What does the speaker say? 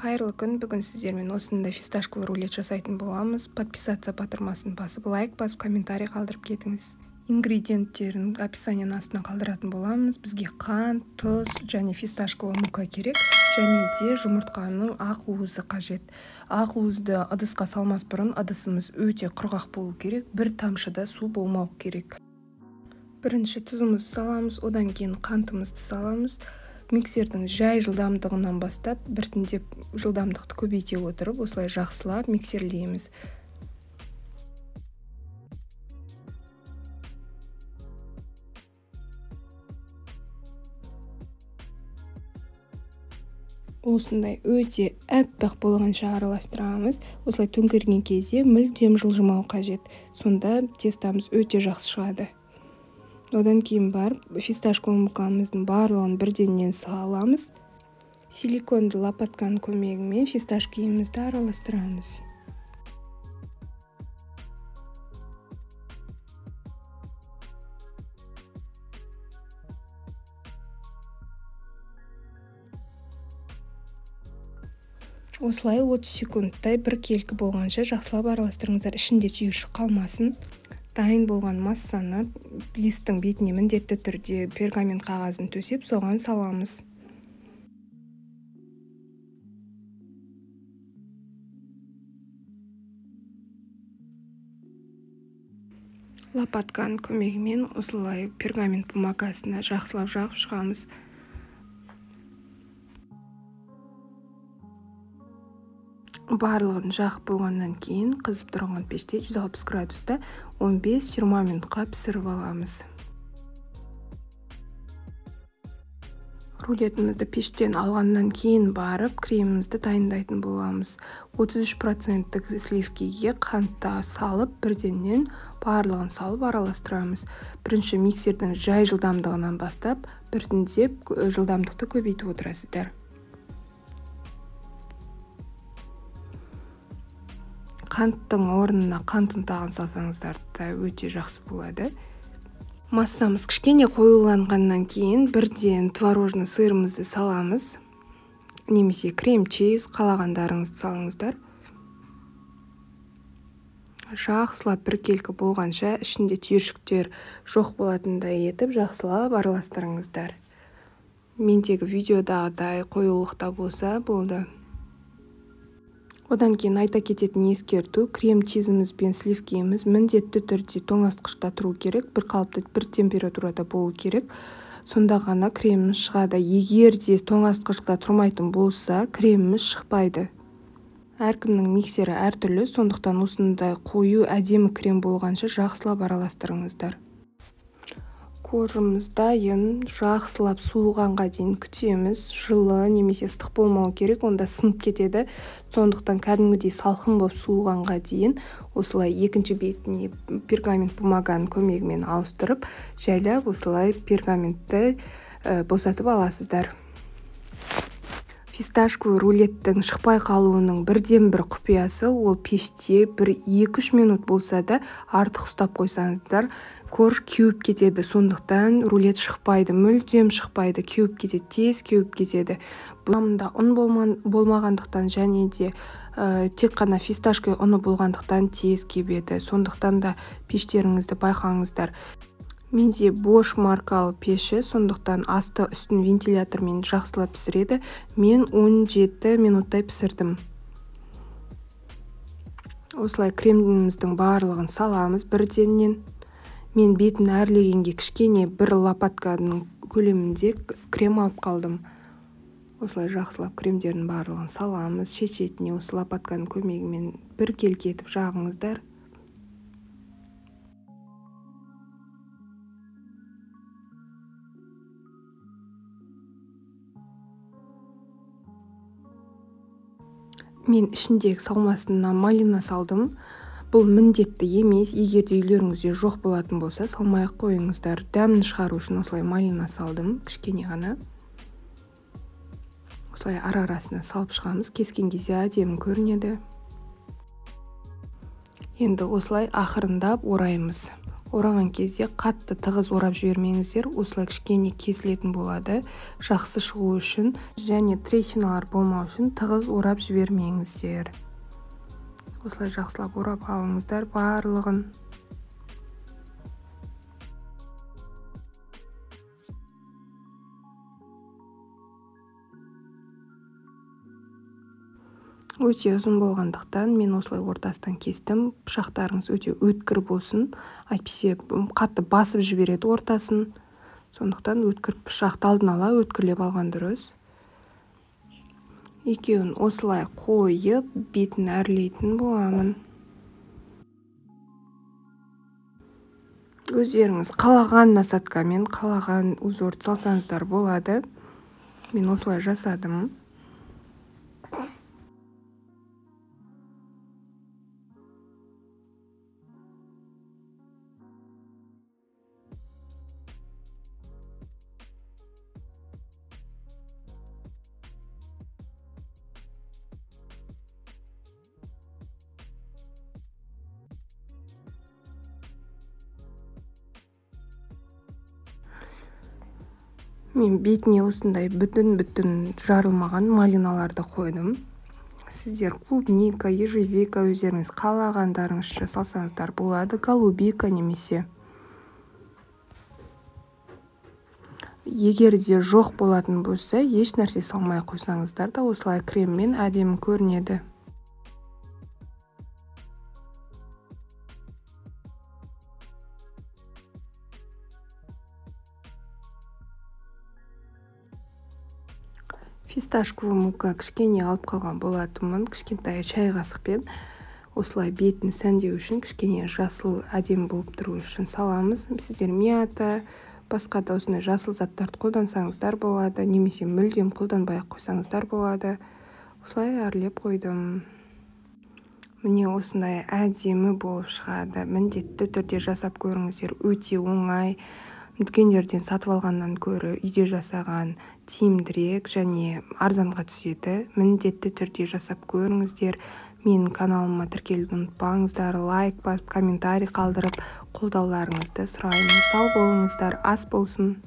Қайырлы күн, бүгін сіздермен осындай фисташковый рулет жасайтын боламыз. Подписаться батырмасын басып, лайк басып, комментарий қалдырып кетіңіз. Ингредиенттерін описанияның астына қалдыратын боламыз. Бізге қант, тұз және фисташковый мука керек, және де жұмыртқаның ақ уызы қажет. Ақ уызды ыдысқа салмас бұрын ыдысымыз өте құрғақ болу керек, бір тамшыда су болмау керек. Бірінші тұзымызды саламыз, одан кейін қантымызды саламыз. Миксердің жай жылдамдығынан бастап, біртіндеп жылдамдықты көбейте отырып, осылай жақсылап миксерлейміз. Осындай өте әппақ болғанша араластырамыз. Осылай төңкерген кезде мүлдем жылжымау қажет. Сонда тестамыз өте жақсы шығады. Одан кейін барып, фисташковый мукамыздың барлығын бірденнен саламыз. Силиконды лопатканың көмегімен фисташкиімізді араластырамыз. Осылай 30 секундтай бір келкі болғанша жақсылап араластырыңыздар, ішінде түйіршік қалмасын. Дайын болған массаны листтің бетіне міндетті түрде пергамент қағазын төсеп, соған саламыз. Лопатканың көмегімен осылай пергамент бумагасына жақсылап жағып шығамыз. Барлығын жағып болғаннан кейін қызып тұрған пеште 160 градуста 15-20 минутқа пісіріп аламыз. Рулетімізді пештен алғаннан кейін барып кремімізді дайындайтын боламыз. 33% сливкеге қантта салып, бірденнен барлығын салып араластырамыз. Бірінші миксердің жай жылдамдығынан бастап, біртіндеп жылдамдықты көбейтіп отырасыздар. Қанттың орнына қант ұнтағын салсаңыздар да өте жақсы болады. Массамыз кішкене қоюланғаннан кейін бірден творожный сырымызды саламыз. Немесе крем-чиз қалағандарыңызды салыңыздар. Жақсылап бір келкі болғанша, ішінде түйіршіктер жоқ болатындай етіп, жақсылап араластырыңыздар. Мендегі видеодағыдай қоюлықта болса болды. Одан кейін айта кететін ескерту, крем-чизіміз бен сливкеміз міндетті түрде тоңазытқышта тұру керек, бір қалыпты бір температурада болу керек. Сонда ғана креміміз шығады. Егер де тоңазытқышта тұрмайтын болса, креміміз шықпайды. Әркімнің миксері әртүрлі, сондықтан осындай қою әдемі крем болғанша жақсылап араластырыңыздар. Коржымыз дайын, жақсылап суығанға дейін күтеміз. Жылы немесе ыстық болмау керек, онда сынып кетеді. Сондықтан кәдімгідей салқын болып суығанға дейін осылай екінші бетіне пергамент бумаганың көмегімен ауыстырып, жайлап осылай пергаментті босатып аласыздар. Фисташковый рулеттің шықпай қалуының бірден бір құпиясы, ол пеште 1-2-3 минут болса да артық ұстап қойсаңыздар, корж кеуіп кетеді. Сондықтан рулет шықпайды, мүлдем шықпайды, кеуіп кетеді, тез кеуіп кетеді. Бұнда ұн болмағандықтан және де тек қана фисташковый ұны болғандықтан тез кебеді. Сондықтан да пештеріңізді байқаңыздар. Менде Bosch маркалы пеші, сондықтан асты үстін вентилятормен жақсылап пісіреді. Мен 17 минуттай пісірдім. Осылай креміміздің барлығын саламыз бірденнен. Мен бетін әрлегенге кішкене бір лопатканың көлемінде крем алып қалдым. Осылай жақсылап кремдердің барлығын саламыз. Шет-шетіне осы лопатканың көмегімен бір келкі етіп жағыңыздар. Мен ішіндегі салмасына малина салдым. Бұл міндетті емес, егер де үйлеріңізде жоқ болатын болса, салмай-ақ қойыңыздар. Дәмін шығару үшін осылай малина салдым, кішкене ғана. Осылай ара-арасына салып шығамыз, кескен кезде әдемі көрінеді. Енді осылай ақырындап ораймыз. ораған кезде қатты тығыз орап жібермеңіздер, осылай кішкене кесілетін болады. Жақсы шығу үшін және трещиналар болмау үшін тығыз орап жібермеңіздер. Осылай жақсылап орап алыңыздар барлығын. Өте ұзын болғандықтан мен осылай ортасынан кестім. Пышақтарыңыз өте өткір болсын, әйтпесе қатты басып жібереді ортасын. Сондықтан өткір пышақты алдын ала өткірлеп алған дұрыс. Екеуін осылай қойып, бетін әрлейтін боламын. Өздеріңіз қалаған насадкамен, қалаған узорды салсаңыздар болады. Мен осылай жасадым. Мен бетіне осындай бүтін жарылмаған малиналарды қойдым. Сіздер клубника, ежевика өздеріңіз қалағандарыңызша салсаңыздар болады, голубика немесе. Егер де жоқ болатын болса, еш нәрсе салмай қойсаңыздар да осылай креммен әдемі көрінеді. Фисташковый мука кішкене алып қалған болатынмын, кішкентай шай қасықпен. Осылай бетін сәндеу үшін кішкене жасыл әдемі болып тұру үшін саламыз. Сіздер мята, басқа да осындай жасыл заттарды қолдансаңыздар болады, немесе мүлдем қолданбай қойсаңыздар болады. Осылай әрлеп қойдым. Міне осындай әдемі болып шығады. Міндетті түрде жасап көріңіздер, өте оңай. Дүкендерден сатып алғаннан көрі үйде жасаған тиімдірек және арзанға түседі. Міндетті түрде жасап көріңіздер. Менің каналыма тіркелуді ұмытпаңыздар, лайк басып, комментарий қалдырып, қолдауларыңызды сұраймын. Сау болыңыздар, ас болсын.